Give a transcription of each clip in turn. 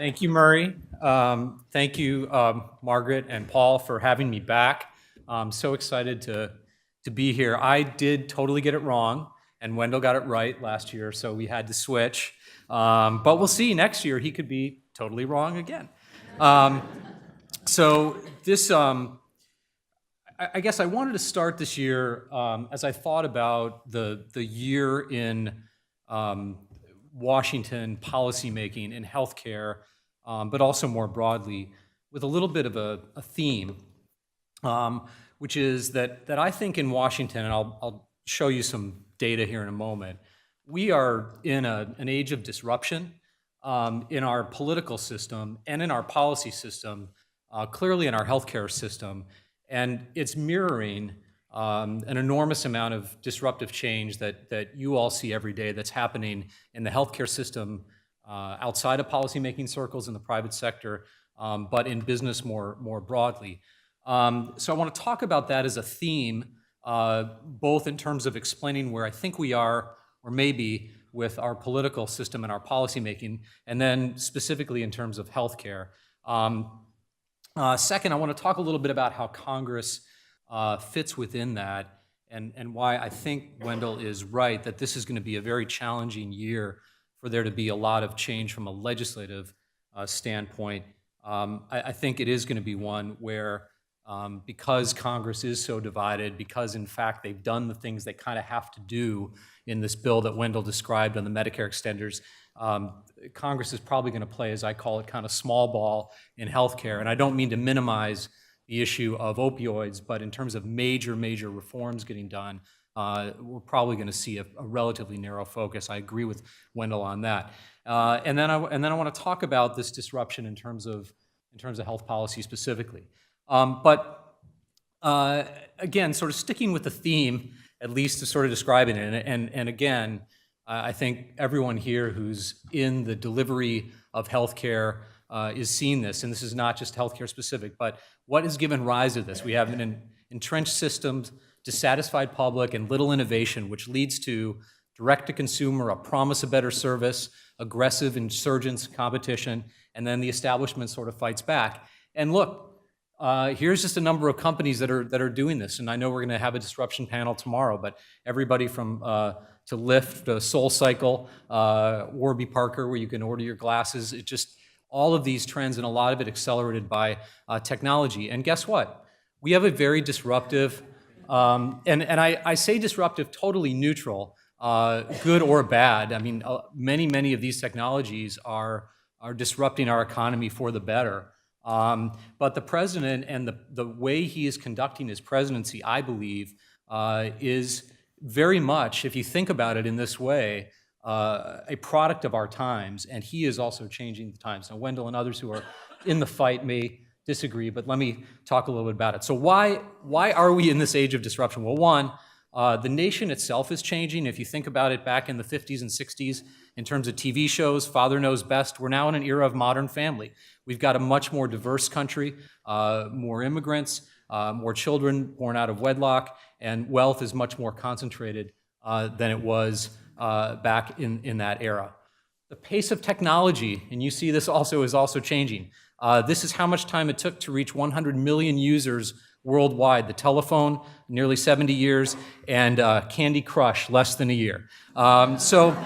Thank you, Murray. Thank you, Margaret and Paul, for having me back. I'm so excited to be here. I did totally get it wrong, and Wendell got it right last year, so we had to switch. But we'll see. Next year, he could be totally wrong again. So this, I guess I wanted to start this year as I thought about the year in Washington policymaking in healthcare, but also more broadly, with a little bit of a theme, which is that I think in Washington, and I'll show you some data here in a moment, we are in an age of disruption in our political system and in our policy system, clearly in our healthcare system, and it's mirroring an enormous amount of disruptive change that you all see every day that's happening in the healthcare system outside of policymaking circles in the private sector, but in business more broadly. So I want to talk about that as a theme, both in terms of explaining where I think we are, or maybe with our political system and our policymaking, and then specifically in terms of healthcare. Second, I want to talk a little bit about how Congress fits within that, and why I think Wendell is right, that this is going to be a very challenging year for there to be a lot of change from a legislative standpoint. I think it is going to be one where, because Congress is so divided, because in fact they've done the things they kind of have to do in this bill that Wendell described on the Medicare extenders, Congress is probably going to play, as I call it, kind of small ball in healthcare. And I don't mean to minimize the issue of opioids, but in terms of major reforms getting done, we're probably going to see a relatively narrow focus. I agree with Wendell on that. And then I want to talk about this disruption in terms of health policy specifically. But again, sort of sticking with the theme, at least to sort of describing it, and again, I think everyone here who's in the delivery of healthcare is seeing this, and this is not just healthcare specific, but what has given rise to this? We have an entrenched system, dissatisfied public, and little innovation, which leads to direct-to-consumer, a promise of better service, aggressive insurgents, competition, and then the establishment sort of fights back. And look, here's just a number of companies that are doing this, and I know we're going to have a disruption panel tomorrow, but everybody from to Lyft, SoulCycle, Warby Parker, where you can order your glasses, it just all of these trends, and a lot of it accelerated by technology. And guess what? We have a very disruptive, and I say disruptive, totally neutral, good or bad. I mean, many of these technologies are disrupting our economy for the better. But the president and the way he is conducting his presidency, I believe, is very much, if you think about it in this way, a product of our times, and he is also changing the times. Now, Wendell and others who are in the fight may disagree, but let me talk a little bit about it. So why are we in this age of disruption? Well, one, the nation itself is changing. If you think about it back in the 50s and 60s, in terms of TV shows, Father Knows Best, we're now in an era of Modern Family. We've got a much more diverse country, more immigrants, more children born out of wedlock, and wealth is much more concentrated than it was back in that era. The pace of technology, and you see this also, is also changing. This is how much time it took to reach 100 million users worldwide. The telephone, nearly 70 years, and Candy Crush, less than a year. So,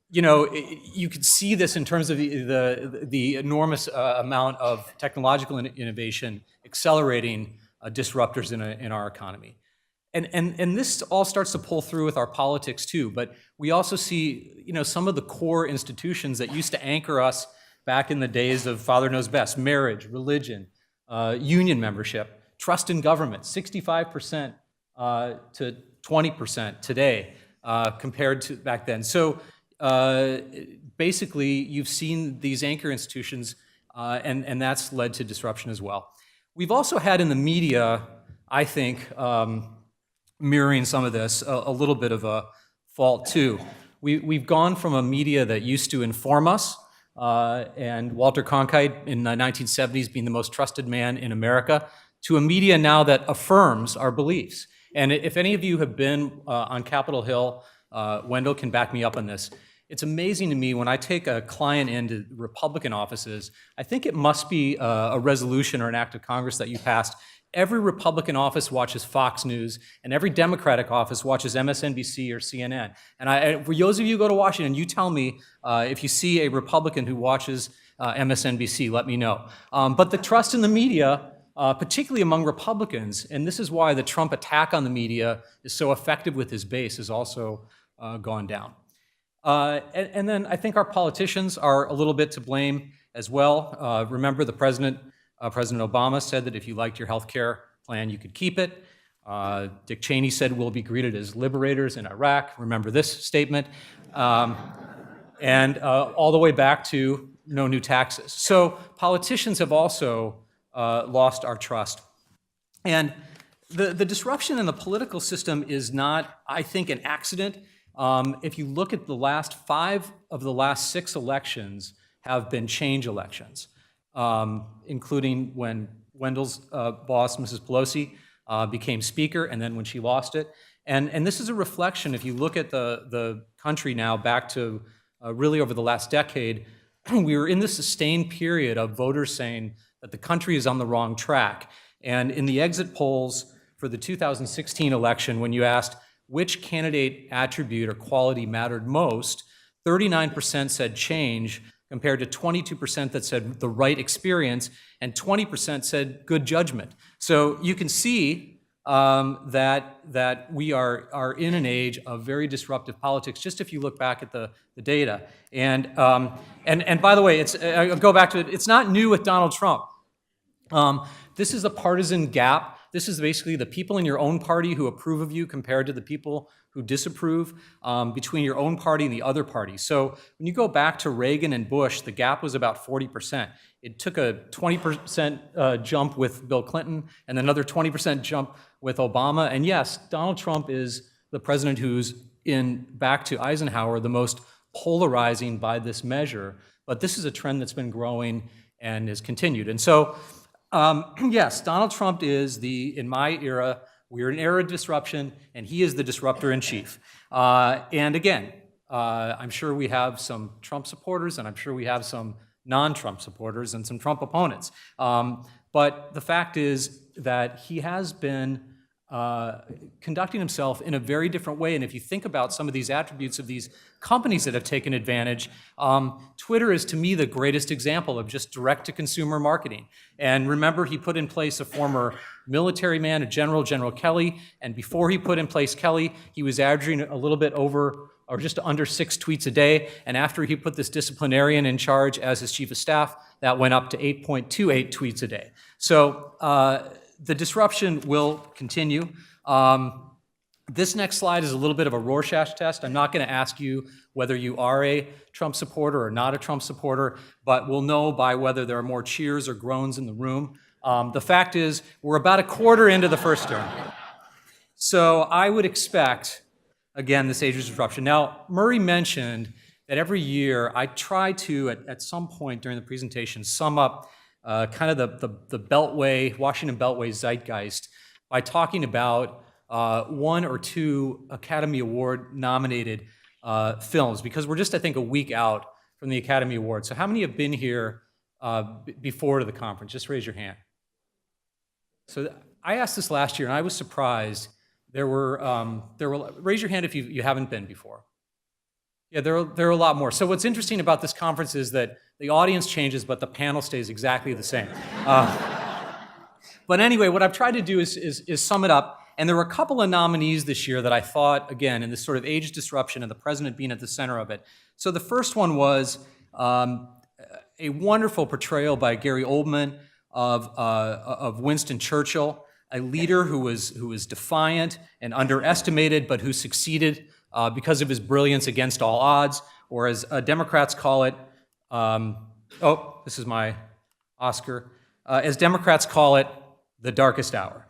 you know, you could see this in terms of the enormous amount of technological innovation accelerating disruptors in our economy. And this all starts to pull through with our politics too, but we also see, you know, some of the core institutions that used to anchor us back in the days of Father Knows Best: marriage, religion, union membership, trust in government, 65% to 20% today compared to back then. So basically, you've seen these anchor institutions, and that's led to disruption as well. We've also had in the media, I think, mirroring some of this, a little bit of a fault too. We've gone from a media that used to inform us, and Walter Cronkite in the 1970s being the most trusted man in America, to a media now that affirms our beliefs. And if any of you have been on Capitol Hill, Wendell can back me up on this. it's amazing to me when I take a client into Republican offices, I think it must be a resolution or an act of Congress that you passed. Every Republican office watches Fox News, and every Democratic office watches MSNBC or CNN. And for those of you who go to Washington, you tell me if you see a Republican who watches MSNBC, let me know. But the trust in the media, particularly among Republicans, and this is why the Trump attack on the media is so effective with his base, has also gone down. And then I think our politicians are a little bit to blame as well. Remember, President Obama said that if you liked your health care plan, you could keep it. Dick Cheney said we'll be greeted as liberators in Iraq. Remember this statement. And all the way back to no new taxes. So politicians have also lost our trust. And the disruption in the political system is not, I think, an accident. If you look at the last 5 of the last 6 elections have been change elections, including when Wendell's boss, Mrs. Pelosi, became Speaker, and then when she lost it. And this is a reflection, if you look at the country now back to really over the last decade, we were in this sustained period of voters saying that the country is on the wrong track. And in the exit polls for the 2016 election, when you asked which candidate attribute or quality mattered most, 39% said change, compared to 22% that said the right experience, and 20% said good judgment. So you can see that we are in an age of very disruptive politics, just if you look back at the data. And by the way, I'll go back to it, it's not new with Donald Trump. This is a partisan gap. This is basically the people in your own party who approve of you compared to the people who disapprove, between your own party and the other party. So when you go back to Reagan and Bush, the gap was about 40%. It took a 20% jump with Bill Clinton and another 20% jump with Obama. And yes, Donald Trump is the president who's back to Eisenhower, the most polarizing by this measure. But this is a trend that's been growing and is continued. And so, yes, Donald Trump is in my era, we're in an era of disruption, and he is the disruptor in chief. And again, I'm sure we have some Trump supporters, and I'm sure we have some non-Trump supporters and some Trump opponents. But the fact is that he has been conducting himself in a very different way. And if you think about some of these attributes of these companies that have taken advantage, Twitter is, to me, the greatest example of just direct-to-consumer marketing. And remember, he put in place a former military man, General Kelly, and before he put in place Kelly, he was averaging a little bit over or just under 6 tweets a day. And after he put this disciplinarian in charge as his chief of staff, that went up to 8.28 tweets a day. So the disruption will continue. This next slide is a little bit of a Rorschach test. I'm not going to ask you whether you are a Trump supporter or not a Trump supporter, but we'll know by whether there are more cheers or groans in the room. The fact is, we're about a quarter into the first term. So I would expect, again, this age of disruption. Now, Murray mentioned that every year I try to, at some point during the presentation, sum up kind of the Beltway, Washington Beltway zeitgeist by talking about 1 or 2 Academy Award nominated films, because we're just, I think, a week out from the Academy Awards. So how many have been here before to the conference? Just raise your hand. So I asked this last year, and I was surprised. There were raise your hand if you haven't been before. Yeah, there are a lot more. So what's interesting about this conference is that the audience changes, but the panel stays exactly the same. But anyway, what I've tried to do is sum it up. And there were a couple of nominees this year that I thought, again, in this sort of age disruption and the president being at the center of it. So the first one was a wonderful portrayal by Gary Oldman of Winston Churchill, a leader who was defiant and underestimated, but who succeeded because of his brilliance against all odds, or as Democrats call it, this is my Oscar, as Democrats call it, the darkest hour.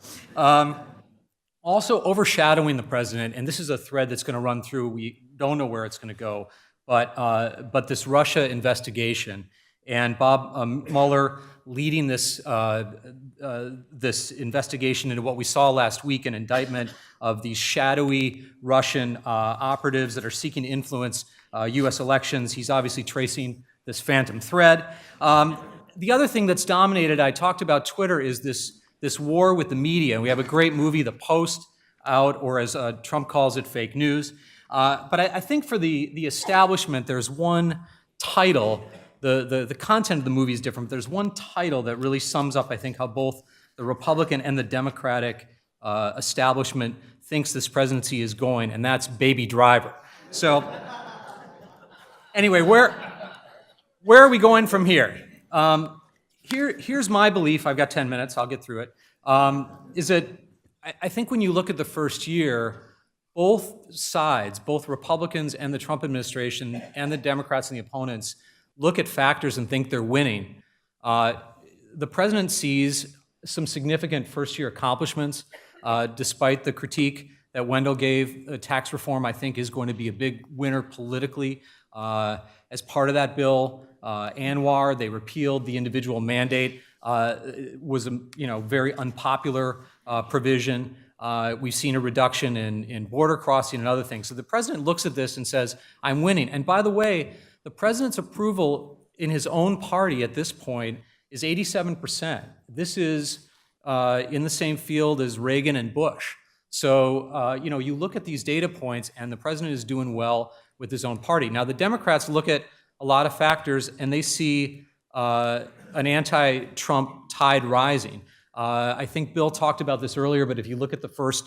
Also overshadowing the president, and this is a thread that's going to run through, we don't know where it's going to go, but this Russia investigation, and Bob Mueller leading this investigation into what we saw last week, an indictment of these shadowy Russian operatives that are seeking to influence US elections. He's obviously tracing this phantom thread. The other thing that's dominated, I talked about Twitter, is this war with the media. We have a great movie, The Post, out, or as Trump calls it, fake news. But I think for the establishment, there's one title. The content of the movie is different, but there's one title that really sums up, I think, how both the Republican and the Democratic establishment thinks this presidency is going, and that's Baby Driver. So anyway, where are we going from here? Here's my belief. I've got 10 minutes. I'll get through it. Is that I think when you look at the first year, both sides, both Republicans and the Trump administration and the Democrats and the opponents, look at factors and think they're winning. The president sees some significant first-year accomplishments, despite the critique that Wendell gave. Tax reform, I think, is going to be a big winner politically. As part of that bill, Anwar, they repealed the individual mandate. It was a very unpopular provision. We've seen a reduction in border crossing and other things. So the president looks at this and says, I'm winning. And by the way, the president's approval in his own party at this point is 87%. This is in the same field as Reagan and Bush. So, you look at these data points and the president is doing well with his own party. Now, the Democrats look at a lot of factors and they see an anti-Trump tide rising. I think Bill talked about this earlier, but if you look at the first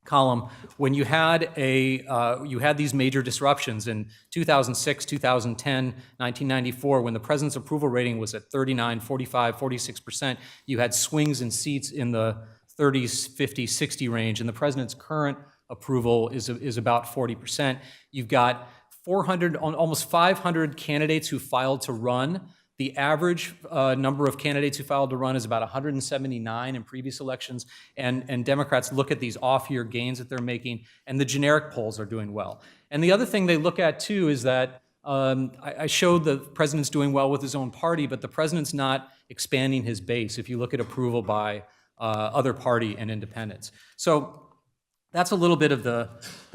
column, when you had these major disruptions in 2006, 2010, 1994, when the president's approval rating was at 39, 45, 46%, you had swings in seats in the 30s, 50, 60 range, and the president's current approval is about 40%. You've got 400, almost 500 candidates who filed to run. The average number of candidates who filed to run is about 179 in previous elections, and Democrats look at these off-year gains that they're making, and the generic polls are doing well. And the other thing they look at, too, is that I showed the president's doing well with his own party, but the president's not expanding his base if you look at approval by other party and independents. So that's a little bit of the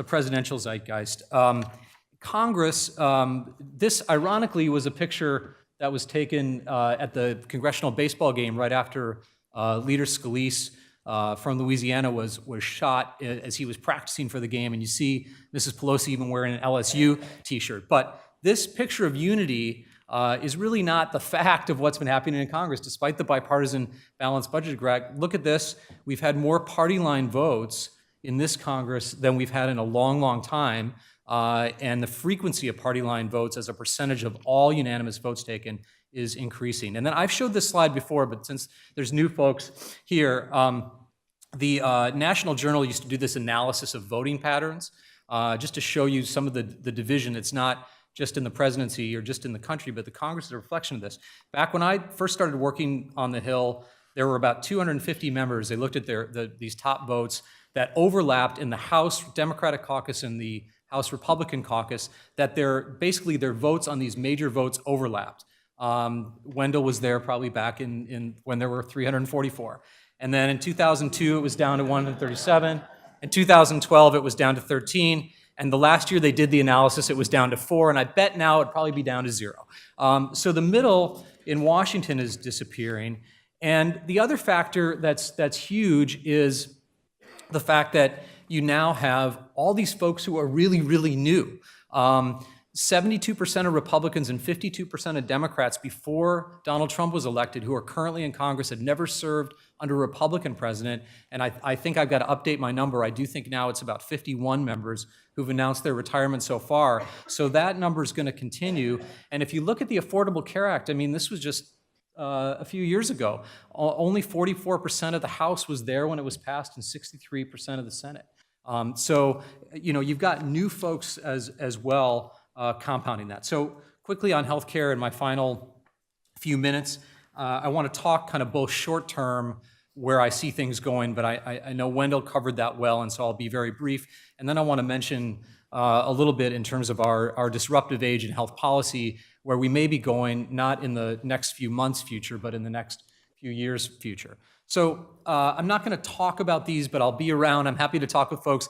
presidential zeitgeist. Congress, this ironically was a picture that was taken at the congressional baseball game right after Leader Scalise from Louisiana was shot as he was practicing for the game. And you see Mrs. Pelosi even wearing an LSU t-shirt. But this picture of unity is really not the fact of what's been happening in Congress, despite the bipartisan balanced budget. Look at this. We've had more party line votes in this Congress than we've had in a long, long time. And the frequency of party line votes as a percentage of all unanimous votes taken is increasing. And then I've showed this slide before, but since there's new folks here, the National Journal used to do this analysis of voting patterns, just to show you some of the division. It's not just in the presidency or just in the country, but the Congress is a reflection of this. Back when I first started working on the Hill, there were about 250 members. They looked at these top votes that overlapped in the House Democratic Caucus and the House Republican Caucus, that their votes on these major votes overlapped. Wendell was there probably back in when there were 344. And then in 2002, it was down to 137. In 2012, it was down to 13. And the last year they did the analysis, it was down to 4. And I bet now it'd probably be down to 0. So the middle in Washington is disappearing. And the other factor that's huge is the fact that you now have all these folks who are really, really new. 72% of Republicans and 52% of Democrats before Donald Trump was elected who are currently in Congress had never served under a Republican president. And I think I've got to update my number. I do think now it's about 51 members who've announced their retirement so far. So that number is going to continue. And if you look at the Affordable Care Act, I mean, this was just a few years ago. Only 44% of the House was there when it was passed and 63% of the Senate. So, you've got new folks as well compounding that. So quickly on healthcare in my final few minutes, I want to talk kind of both short term where I see things going, but I know Wendell covered that well, and so I'll be very brief. And then I want to mention a little bit in terms of our disruptive age in health policy, where we may be going not in the next few months future, but in the next few years future. So I'm not going to talk about these, but I'll be around. I'm happy to talk with folks.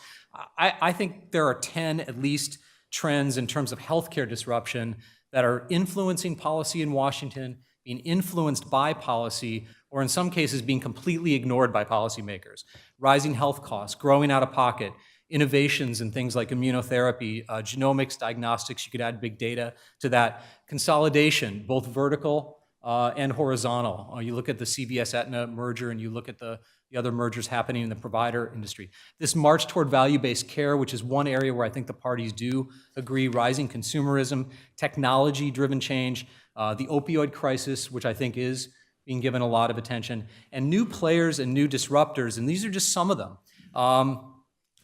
I think there are 10 at least trends in terms of healthcare disruption that are influencing policy in Washington, being influenced by policy, or in some cases being completely ignored by policymakers. Rising health costs, growing out of pocket, innovations in things like immunotherapy, genomics, diagnostics, you could add big data to that. Consolidation, both vertical and horizontal. You look at the CVS-Aetna merger and you look at the other mergers happening in the provider industry. This march toward value-based care, which is one area where I think the parties do agree, rising consumerism, technology-driven change, the opioid crisis, which I think is being given a lot of attention, and new players and new disruptors, and these are just some of them.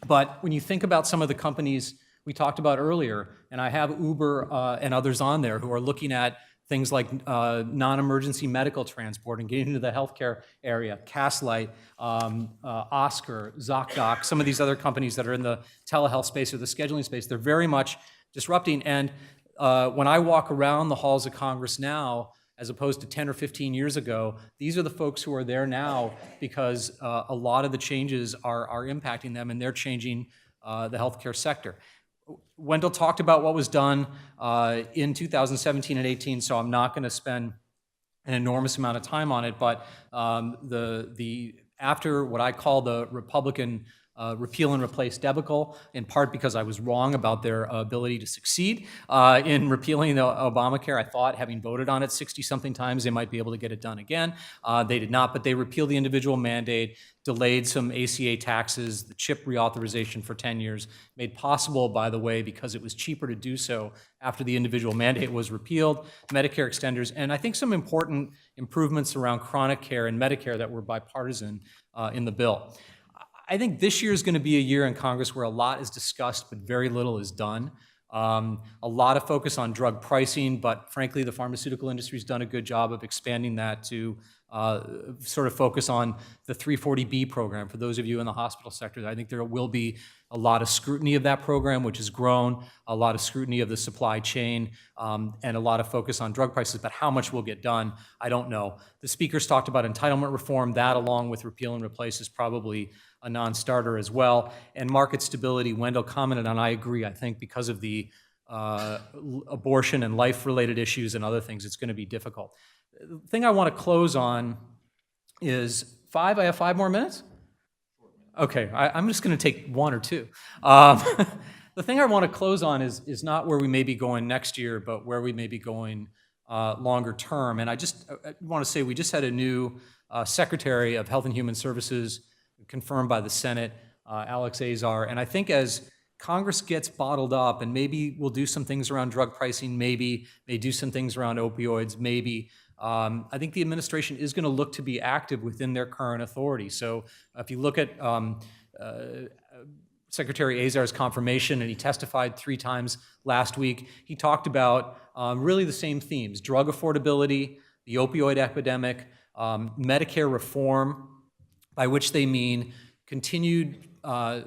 But when you think about some of the companies we talked about earlier, and I have Uber and others on there who are looking at things like non-emergency medical transport and getting into the healthcare area, Castlight, Oscar, ZocDoc, some of these other companies that are in the telehealth space or the scheduling space, they're very much disrupting. And when I walk around the halls of Congress now, as opposed to 10 or 15 years ago, these are the folks who are there now because a lot of the changes are impacting them, and they're changing the healthcare sector. Wendell talked about what was done in 2017 and 18, so I'm not going to spend an enormous amount of time on it, but after what I call the Republican repeal and replace debacle, in part because I was wrong about their ability to succeed in repealing the Obamacare. I thought, having voted on it 60-something times, they might be able to get it done again. They did not, but they repealed the individual mandate, delayed some ACA taxes, the CHIP reauthorization for 10 years, made possible, by the way, because it was cheaper to do so after the individual mandate was repealed, Medicare extenders, and I think some important improvements around chronic care and Medicare that were bipartisan in the bill. I think this year is going to be a year in Congress where a lot is discussed, but very little is done. A lot of focus on drug pricing, but frankly, the pharmaceutical industry has done a good job of expanding that to sort of focus on the 340B program. For those of you in the hospital sector, I think there will be a lot of scrutiny of that program, which has grown, a lot of scrutiny of the supply chain, and a lot of focus on drug prices, but how much will get done, I don't know. The speakers talked about entitlement reform. That, along with repeal and replace, is probably a non-starter as well. And market stability, Wendell commented on, I agree. I think because of the abortion and life-related issues and other things, it's going to be difficult. The thing I want to close on is I have 5 more minutes? Okay, I'm just going to take 1 or 2. The thing I want to close on is not where we may be going next year, but where we may be going longer term. And I want to say we just had a new Secretary of Health and Human Services confirmed by the Senate, Alex Azar. And I think as Congress gets bottled up, and maybe we'll do some things around drug pricing, maybe may do some things around opioids, maybe. I think the administration is going to look to be active within their current authority. So if you look at Secretary Azar's confirmation, and he testified 3 times last week, he talked about really the same themes: drug affordability, the opioid epidemic, Medicare reform, by which they mean continued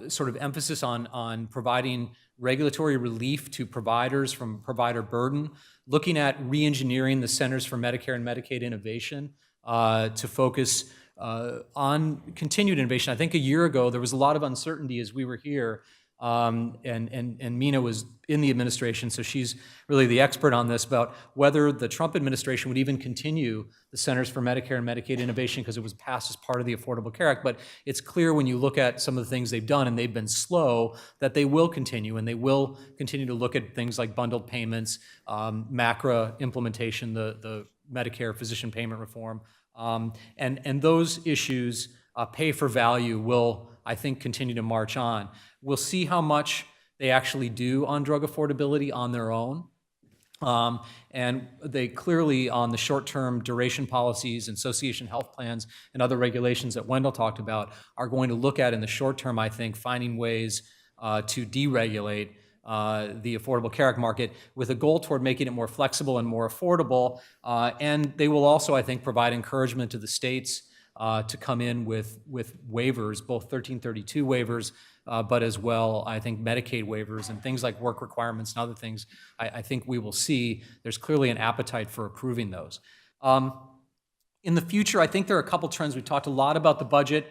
sort of emphasis on providing regulatory relief to providers from provider burden, looking at re-engineering the Centers for Medicare and Medicaid Innovation to focus on continued innovation. I think a year ago there was a lot of uncertainty as we were here, and Mina was in the administration, so she's really the expert on this, about whether the Trump administration would even continue the Centers for Medicare and Medicaid Innovation because it was passed as part of the Affordable Care Act. But it's clear when you look at some of the things they've done, and they've been slow, that they will continue, and they will continue to look at things like bundled payments, MACRA implementation, the Medicare physician payment reform, and those issues, pay for value, will, I think, continue to march on. We'll see how much they actually do on drug affordability on their own. And they clearly, on the short-term duration policies, association health plans, and other regulations that Wendell talked about, are going to look at in the short term, I think, finding ways to deregulate the Affordable Care Act market with a goal toward making it more flexible and more affordable. And they will also, I think, provide encouragement to the states to come in with waivers, both 1332 waivers, but as well, I think, Medicaid waivers and things like work requirements and other things. I think we will see there's clearly an appetite for approving those. In the future, I think there are a couple trends. We talked a lot about the budget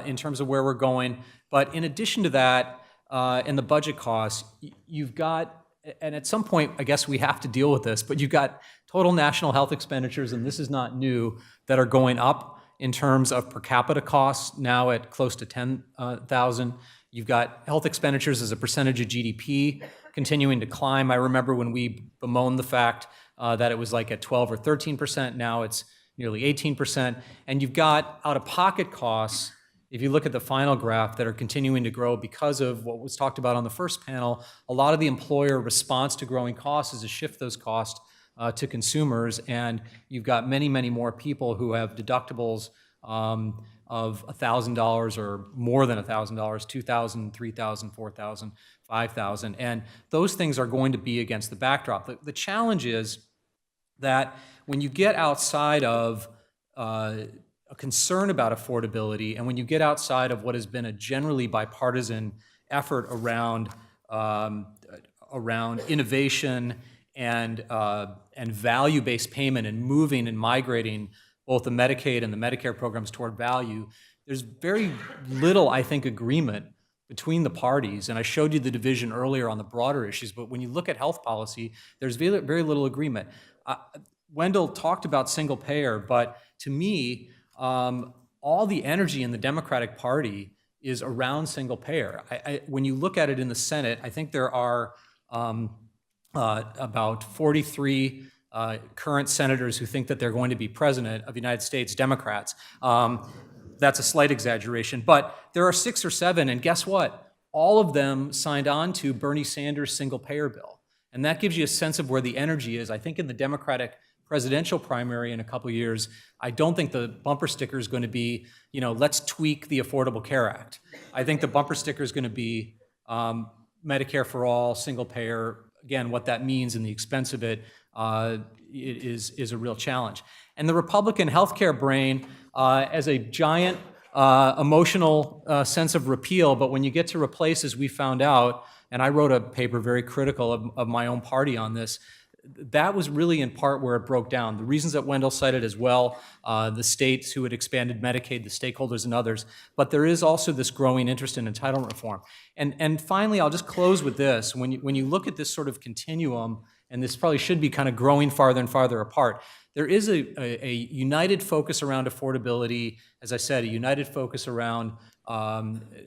in terms of where we're going, but in addition to that, and the budget costs, you've got, and at some point, I guess we have to deal with this, but you've got total national health expenditures, and this is not new, that are going up in terms of per capita costs, now at close to 10,000. You've got health expenditures as a percentage of GDP continuing to climb. I remember when we bemoaned the fact that it was like at 12 or 13%, now it's nearly 18%. And you've got out-of-pocket costs, if you look at the final graph, that are continuing to grow because of what was talked about on the first panel. A lot of the employer response to growing costs is to shift those costs to consumers, and you've got many, many more people who have deductibles of $1,000 or more than $1,000, $2,000, $3,000, $4,000, $5,000, and those things are going to be against the backdrop. The challenge is that when you get outside of a concern about affordability, and when you get outside of what has been a generally bipartisan effort around innovation and value-based payment and moving and migrating both the Medicaid and the Medicare programs toward value, there's very little, I think, agreement between the parties. And I showed you the division earlier on the broader issues, but when you look at health policy, there's very, very little agreement. Wendell talked about single payer, but to me, all the energy in the Democratic Party is around single payer. When you look at it in the Senate, I think there are about 43 current senators who think that they're going to be president of the United States, Democrats. That's a slight exaggeration, but there are 6 or 7, and guess what? All of them signed on to Bernie Sanders' single payer bill. And that gives you a sense of where the energy is. I think in the Democratic presidential primary in a couple years, I don't think the bumper sticker is going to be, let's tweak the Affordable Care Act. I think the bumper sticker is going to be Medicare for all, single payer. Again, what that means and the expense of it is a real challenge. And the Republican healthcare brain as a giant emotional sense of repeal, but when you get to replace, as we found out, and I wrote a paper very critical of my own party on this, that was really in part where it broke down. The reasons that Wendell cited as well, the states who had expanded Medicaid, the stakeholders and others, but there is also this growing interest in entitlement reform. And finally, I'll just close with this. When you look at this sort of continuum, and this probably should be kind of growing farther and farther apart, there is a united focus around affordability, as I said, a united focus around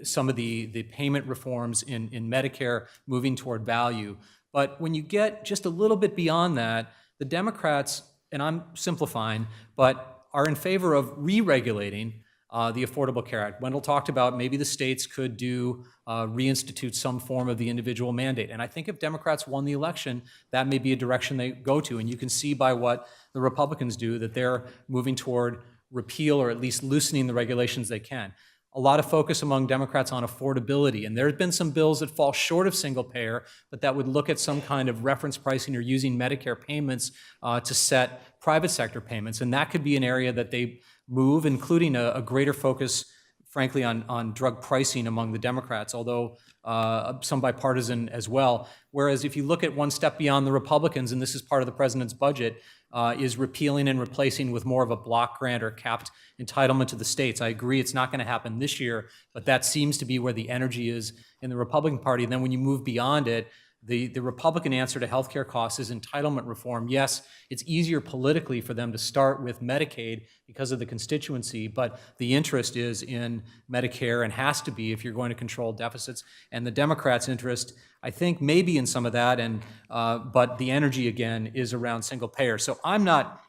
some of the payment reforms in Medicare moving toward value. But when you get just a little bit beyond that, the Democrats, and I'm simplifying, but are in favor of re-regulating the Affordable Care Act. Wendell talked about maybe the states could reinstitute some form of the individual mandate. And I think if Democrats won the election, that may be a direction they go to. And you can see by what the Republicans do that they're moving toward repeal or at least loosening the regulations they can. A lot of focus among Democrats on affordability, and there have been some bills that fall short of single payer, but that would look at some kind of reference pricing or using Medicare payments to set private sector payments, and that could be an area that they move, including a greater focus, frankly, on drug pricing among the Democrats, although some bipartisan as well. Whereas if you look at one step beyond the Republicans, and this is part of the president's budget, is repealing and replacing with more of a block grant or capped entitlement to the states. I agree it's not going to happen this year, but that seems to be where the energy is in the Republican Party. And then when you move beyond it, the Republican answer to healthcare costs is entitlement reform. Yes, it's easier politically for them to start with Medicaid because of the constituency, but the interest is in Medicare and has to be if you're going to control deficits. And the Democrats' interest, I think, may be in some of that, but the energy, again, is around single payer. So I'm not,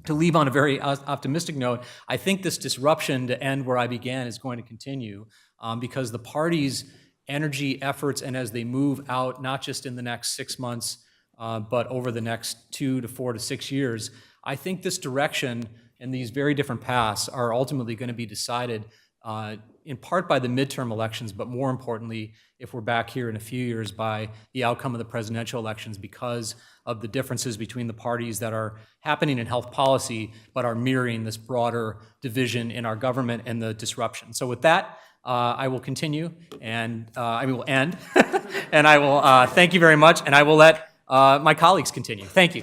to leave on a very optimistic note, I think this disruption to end where I began is going to continue because the parties' energy, efforts, and as they move out, not just in the next 6 months, but over the next 2 to 4 to 6 years, I think this direction and these very different paths are ultimately going to be decided in part by the midterm elections, but more importantly, if we're back here in a few years, by the outcome of the presidential elections because of the differences between the parties that are happening in health policy, but are mirroring this broader division in our government and the disruption. So with that, I will continue, and I will end, and I will thank you very much, and I will let my colleagues continue. Thank you.